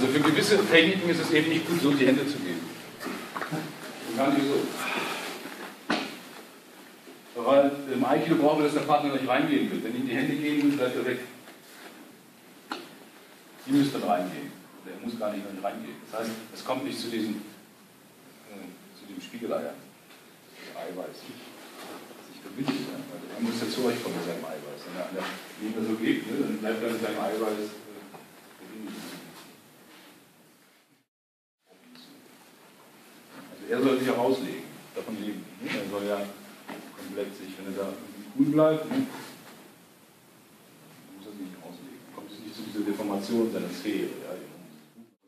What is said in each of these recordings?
Also für gewisse Techniken ist es eben nicht gut, so die Hände zu geben. Gar nicht so. Weil im Aikido brauchen wir, dass der Partner nicht reingehen will. Wenn ihm die Hände gehen will, bleibt er weg. Die müssen dann reingehen. Der muss gar nicht reingehen. Das heißt, es kommt nicht zu diesem Spiegeleier. Das Eiweiß. Das sich verbindet. Ja. Also er muss ja zurechtkommen mit seinem Eiweiß. Wenn er an der Linie so geht, ne, dann bleibt er mit seinem Eiweiß verbindet. Also er soll sich auch auslegen. Davon leben. Ne. Er soll ja komplett sich, wenn er da cool bleibt, ne, muss er sich nicht auslegen. Kommt es nicht zu dieser Deformation seiner Sphäre. Ja.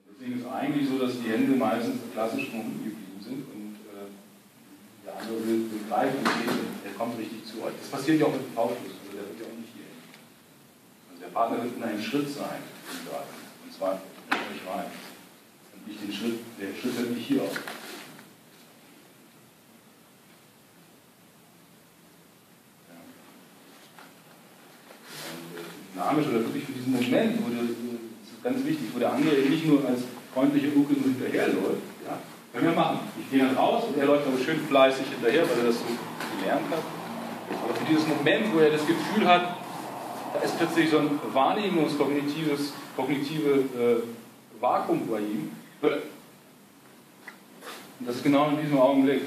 Deswegen ist es eigentlich so, dass die Hände meistens klassisch von unten geblieben sind und der andere will greifen und geht, der kommt richtig zu euch. Das passiert ja auch mit dem Tauschschluss, also der wird ja auch nicht hier hin. Also der Partner wird in einem Schritt sein, und zwar nicht rein. Und nicht den Schritt, der Schritt hört nicht hier auf. Dynamisch oder wirklich für diesen Moment, wo das ist ganz wichtig, wo der andere eben nicht nur als freundliche Uke nur hinterherläuft. Ja, können wir machen. Ich gehe dann raus und er läuft aber schön fleißig hinterher, weil er das so gelernt hat. Aber für dieses Moment, wo er das Gefühl hat, da ist plötzlich so ein kognitive Vakuum bei ihm. Und das ist genau in diesem Augenblick,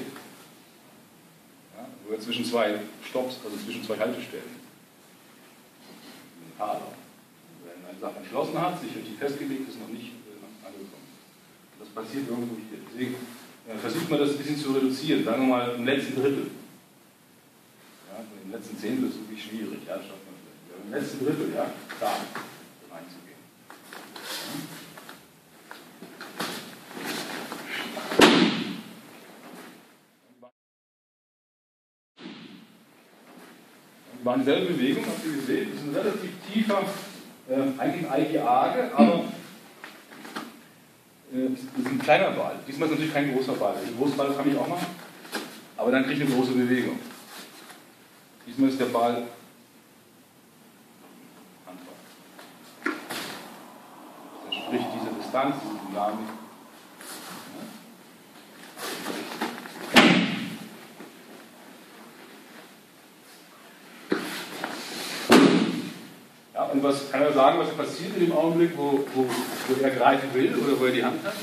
ja, wo er zwischen zwei Stopps, also zwischen zwei Haltestellen, wenn eine Sache entschlossen hat, sich richtig festgelegt ist, noch nicht angekommen. Das passiert irgendwo hier. Deswegen versucht man das ein bisschen zu reduzieren, sagen wir mal im letzten Drittel. Ja, im letzten Zehntel ist es wirklich schwierig, ja, das schafft man vielleicht. Aber im letzten Drittel, ja, da reinzugehen. Wir machen dieselbe Bewegung, habt ihr gesehen, das ist ein relativ tiefer, eigentlich ein Aiki-Age, aber das ist ein kleiner Ball. Diesmal ist natürlich kein großer Ball. Den großen Ball kann ich auch machen, aber dann kriege ich eine große Bewegung. Diesmal ist der Ball Handball. Das entspricht dieser Distanz, dieser Dynamik. Und was kann er sagen, was passiert in dem Augenblick, wo er greifen will oder wo er die Hand hat?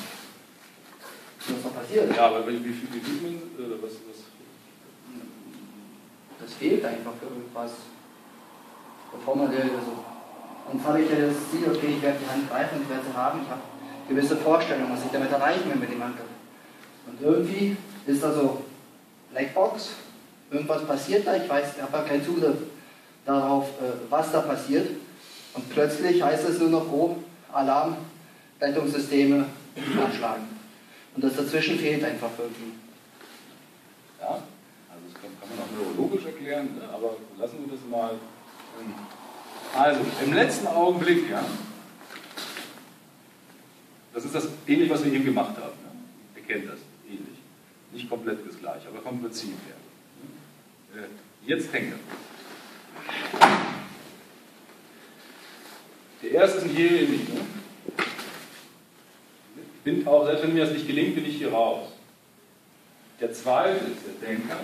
Was da passiert? Ja, aber wie viel Bewegung oder was? Das fehlt einfach irgendwas. Bevor man also, dann habe ich ja das Ziel, okay, ich werde die Hand greifen und ich werde sie haben. Ich habe gewisse Vorstellungen, was ich damit erreichen will mit dem Hand. Und irgendwie ist da so Blackbox, irgendwas passiert da, ich habe ja keinen Zugriff darauf, was da passiert. Und plötzlich heißt es nur noch, oh, Alarm, Rettungssysteme anschlagen. Und das dazwischen fehlt einfach irgendwie. Ja, also das kann man auch neurologisch erklären, ne? Aber lassen wir das mal. Also, im letzten Augenblick, ja, das ist das ähnlich, was wir eben gemacht haben. Ne? Ihr kennt das, ähnlich. Nicht komplett das gleiche, aber vom Prinzip her. Jetzt hängt er. Der erste ist ein hier nicht. Ne? Ich bin auch, selbst wenn mir das nicht gelingt, bin ich hier raus. Der zweite ist der Denker.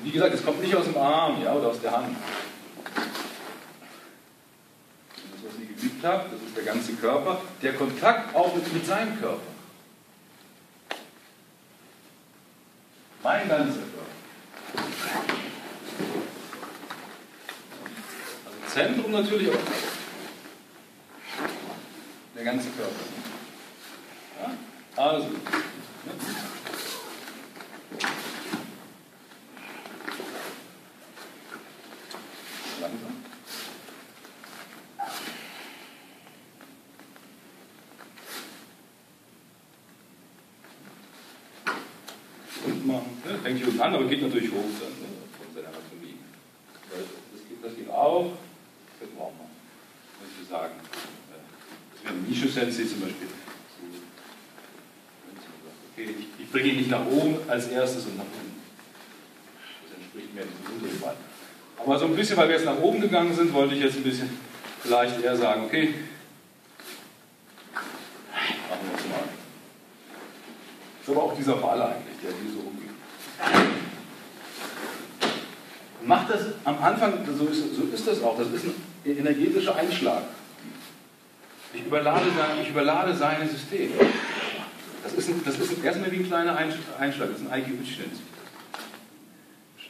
Wie gesagt, es kommt nicht aus dem Arm, ja, oder aus der Hand. Das, was ich geübt habe, das ist der ganze Körper. Der Kontakt auch mit seinem Körper. Mein ganzer Körper. Also Zentrum natürlich auch. Der ganze Körper. Ja? Also. Langsam. Und machen. Ne? Fängt hier unten an, aber geht natürlich hoch dann, ne? Von seiner Anatomie. Das geht auch. Das brauchen wir. Muss ich sagen. Das wäre Nishu Sensei zum Beispiel. Okay, ich bringe ihn nicht nach oben als erstes und nach unten. Das entspricht mehr diesem unteren Fall. Aber so ein bisschen, weil wir jetzt nach oben gegangen sind, wollte ich jetzt ein bisschen vielleicht eher sagen, okay, machen wir es mal. Das ist aber auch dieser Ball eigentlich, der hier so rumgeht. Macht das am Anfang, so ist das auch, das ist ein energetischer Einschlag. Ich überlade sein System. Das ist erstmal wie ein kleiner Einschlag, das ist ein Aiki-Uchi.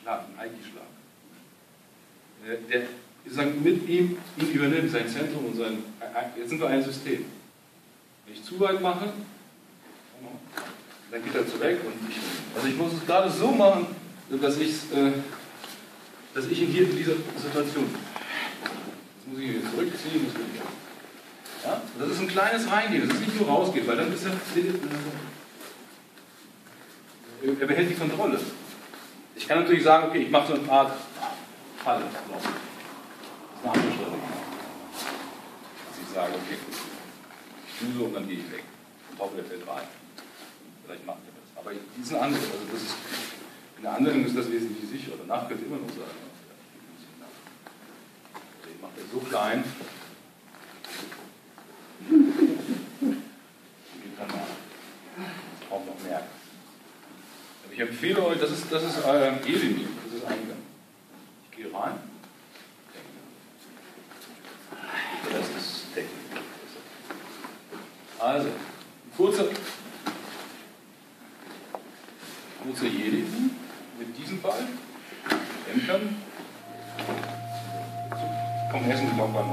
Ein Aiki-Schlag. Der sozusagen mit ihm übernimmt, sein Zentrum und sein. Jetzt sind wir ein System. Wenn ich zu weit mache, dann geht er zurück und ich muss es gerade so machen, dass ich ihn hier in dieser Situation. Jetzt muss ich ihn wieder zurückziehen, muss ich wieder. Ja? Das ist ein kleines Reingehen, das ist nicht nur rausgehen, weil dann ist er behält die Kontrolle. Ich kann natürlich sagen, okay, ich mache so eine Art Falle. Das ist eine andere Strategie. Dass ich sage, okay, ich tue so und dann gehe ich weg. Und hoffe, der fällt rein. Vielleicht macht er das. Aber die sind andere. Also das ist, in der anderen ist das wesentlich sicherer. Danach könnt ihr immer noch sagen, also ich mache das so klein. Geht dann nach. Auch noch mehr. Aber ich empfehle euch, das ist Elimir, das ist Eingang. Ich gehe rein. Das ist Technik. Also, kurze Jedi mit diesem Ball. Entern. Komm, essen wir nochmal.